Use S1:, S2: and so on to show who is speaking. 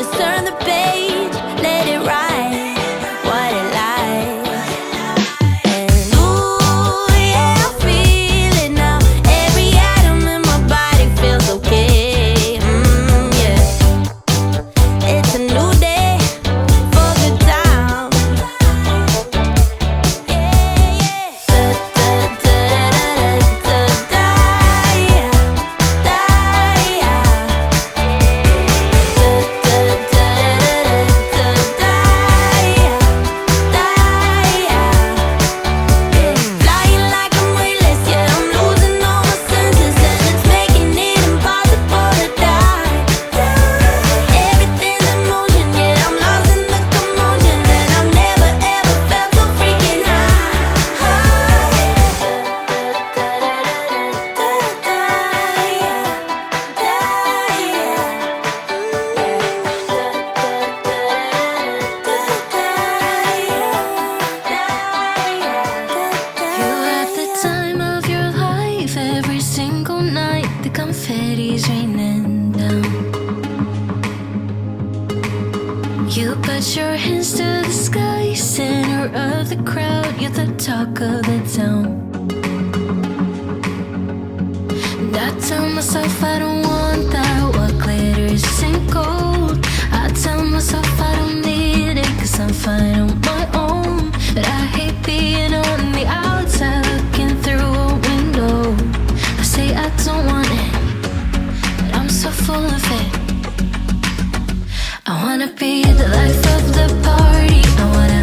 S1: just turn the page, let it write what it like. And ooh, yeah, I feel it now. Every atom in my body feels okay. Yeah. It's a new day for good time. Yeah, yeah. Da da da da da da da da. Flying like I'm weightless, yeah, I'm losing all my senses, and it's making it impossible to die. Everything's in motion, yeah, I'm lost in the commotion, and I've never ever felt so freaking
S2: You had the time of your life every single night. The confetti's raining down. You put your hands to the sky, center of the crowd. You're the talk of the town. And I tell myself I don't want that. What glitters isn't gold. I tell myself I don't need it, 'cause I'm fine on my own. But I hate being on the outside looking through a window. I say I don't want it, but I'm so full of it. I wanna be the life of the party. I wanna